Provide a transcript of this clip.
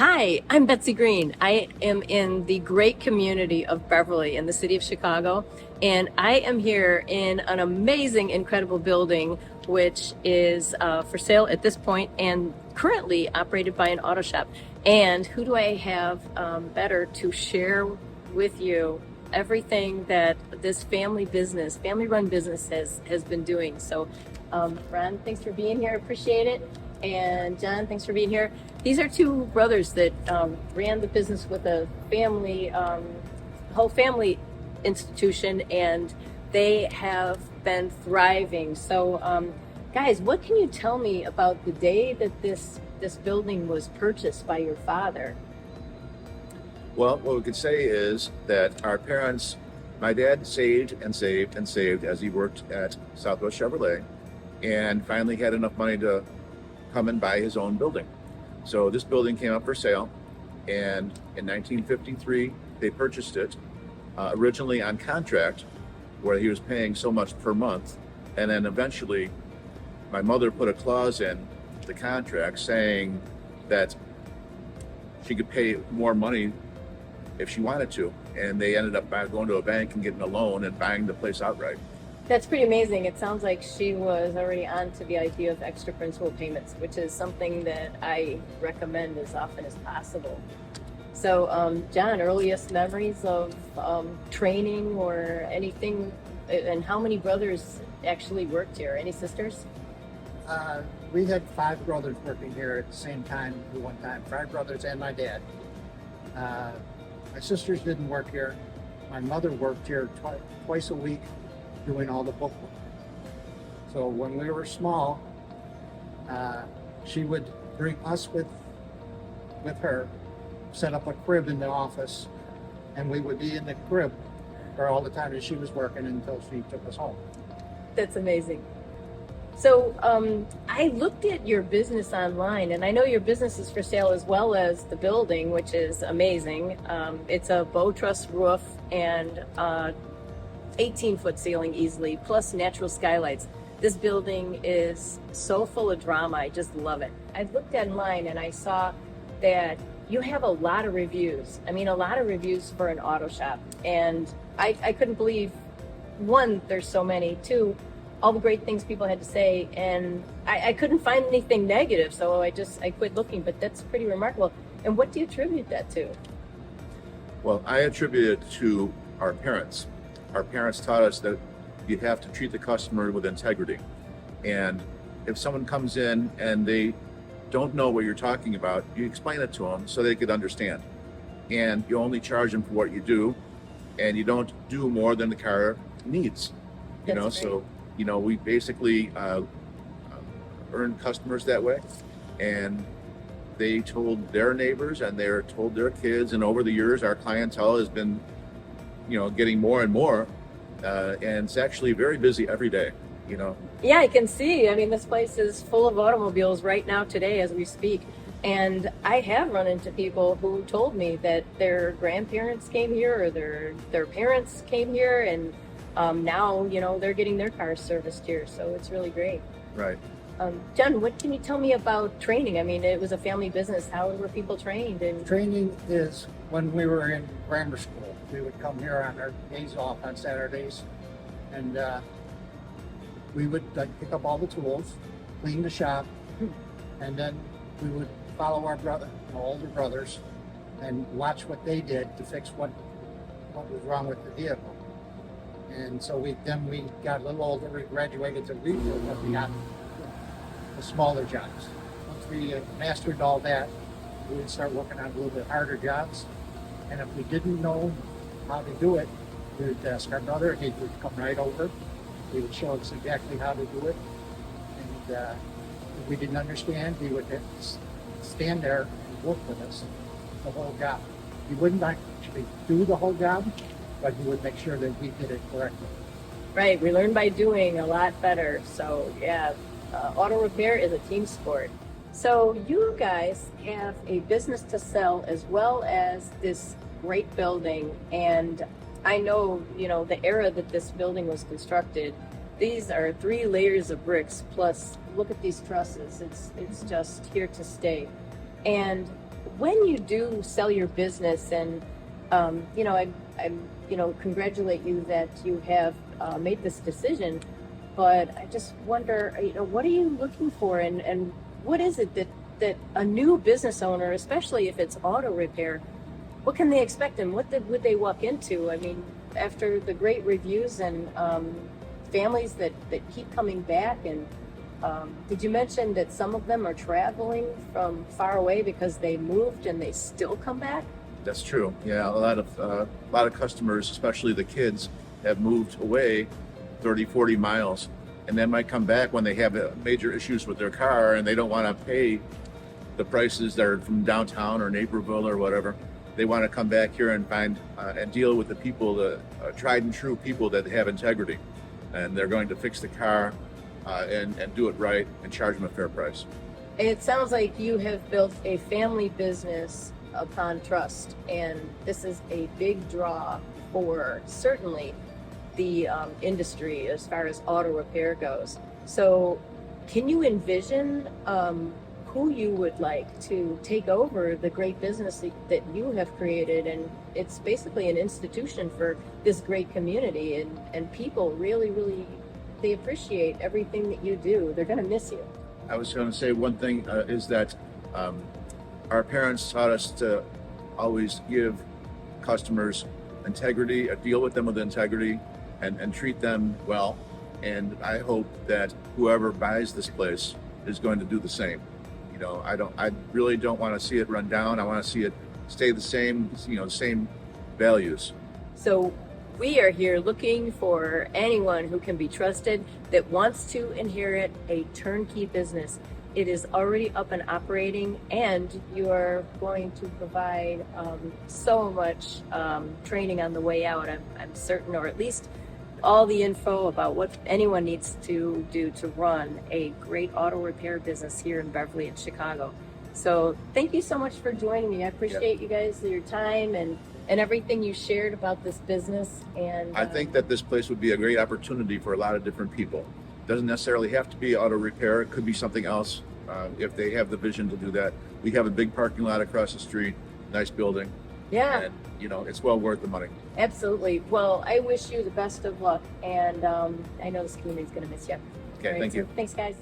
Hi, I'm Betsy Green. I am in the great community of Beverly in the city of Chicago, and I am here in an amazing, incredible building, which is for sale at this point and currently operated by an auto shop. And who do I have better to share with you everything that this family business, family-run business has been doing. So, Ron, thanks for being here. Appreciate it. And John, thanks for being here. These are two brothers that ran the business with a family, whole family institution, and they have been thriving. So, guys, what can you tell me about the day that this building was purchased by your father? Well, what we could say is that our parents, my dad saved and saved and saved as he worked at Southwest Chevrolet, and finally had enough money to come and buy his own building. So this building came up for sale, and in 1953 they purchased it, originally on contract, where he was paying so much per month, and then eventually my mother put a clause in the contract saying that she could pay more money if she wanted to, and they ended up going to a bank and getting a loan and buying the place outright. That's pretty amazing. It sounds like she was already on to the idea of extra principal payments, which is something that I recommend as often as possible. So, John, earliest memories of training or anything, and how many brothers actually worked here? Any sisters? We had 5 brothers working here at the same time at one time, 5 brothers and my dad. My sisters didn't work here. My mother worked here twice a week doing all the bookwork. So when we were small, she would bring us with her, set up a crib in the office, and we would be in the crib for all the time that she was working until she took us home. That's amazing. So I looked at your business online, and I know your business is for sale as well as the building, which is amazing. It's a bow truss roof and 18-foot ceiling easily, plus natural skylights. This building is so full of drama. I just love it. I looked online and I saw that you have a lot of reviews. I mean, a lot of reviews for an auto shop. And I couldn't believe, one, there's so many, two, all the great things people had to say. And I couldn't find anything negative, so I quit looking, but that's pretty remarkable. And what do you attribute that to? Well, I attribute it to our parents. Our parents taught us that you have to treat the customer with integrity. And if someone comes in and they don't know what you're talking about, you explain it to them so they could understand. And you only charge them for what you do, and you don't do more than the car needs. That's great. So, we basically earn customers that way. And they told their neighbors and they're told their kids, and over the years our clientele has been getting more and more, and it's actually very busy every day. Yeah, I can see. I mean, this place is full of automobiles right now today as we speak. And I have run into people who told me that their grandparents came here or their parents came here, and now, they're getting their cars serviced here. So it's really great. Right. John, what can you tell me about training? I mean, it was a family business. How were people trained? And Training is when we were in grammar school. We would come here on our days off on Saturdays, and we would pick up all the tools, clean the shop, and then we would follow our older brothers, and watch what they did to fix what was wrong with the vehicle. And so we got a little older. We graduated to retail, but we got the smaller jobs. Once we mastered all that, we would start working on a little bit harder jobs. And if we didn't know how to do it, we would ask our brother. He would come right over. He would show us exactly how to do it. And if we didn't understand, he would stand there and work with us the whole job. He wouldn't actually do the whole job, but he would make sure that we did it correctly. right, we learn by doing a lot better. So yeah, auto repair is a team sport. So you guys have a business to sell as well as this great building, and I know, the era that this building was constructed, these are 3 layers of bricks, plus look at these trusses. It's just here to stay. And when you do sell your business, and I congratulate you that you have made this decision, but I just wonder, what are you looking for, and what is it that a new business owner, especially if it's auto repair, what can they expect, and would they walk into? I mean, after the great reviews and families that keep coming back, and did you mention that some of them are traveling from far away because they moved and they still come back? That's true. Yeah, a lot of customers, especially the kids, have moved away 30, 40 miles, and then might come back when they have major issues with their car and they don't want to pay the prices that are from downtown or Naperville or whatever. They want to come back here and find and deal with the people, the tried and true people that have integrity, and they're going to fix the car and do it right and charge them a fair price. It sounds like you have built a family business upon trust, and this is a big draw for certainly the industry as far as auto repair goes. So can you envision who you would like to take over the great business that you have created? And it's basically an institution for this great community, and people really, really, they appreciate everything that you do. They're going to miss you. I was going to say one thing is that our parents taught us to always give customers integrity, deal with them with integrity, and treat them well. And I hope that whoever buys this place is going to do the same. I really don't want to see it run down. I want to see it stay the same, same values. So we are here looking for anyone who can be trusted that wants to inherit a turnkey business. It is already up and operating, and you are going to provide so much training on the way out, I'm certain, or at least all the info about what anyone needs to do to run a great auto repair business here in Beverly and Chicago. So thank you so much for joining me. I appreciate you guys, your time, and everything you shared about this business. And I think that this place would be a great opportunity for a lot of different people. It doesn't necessarily have to be auto repair. It could be something else if they have the vision to do that. We have a big parking lot across the street, nice building. yeah, And, it's well worth the money. absolutely. Well, I wish you the best of luck, and I know this community is going to miss you. Okay, All right, thank so you. thanks, guys.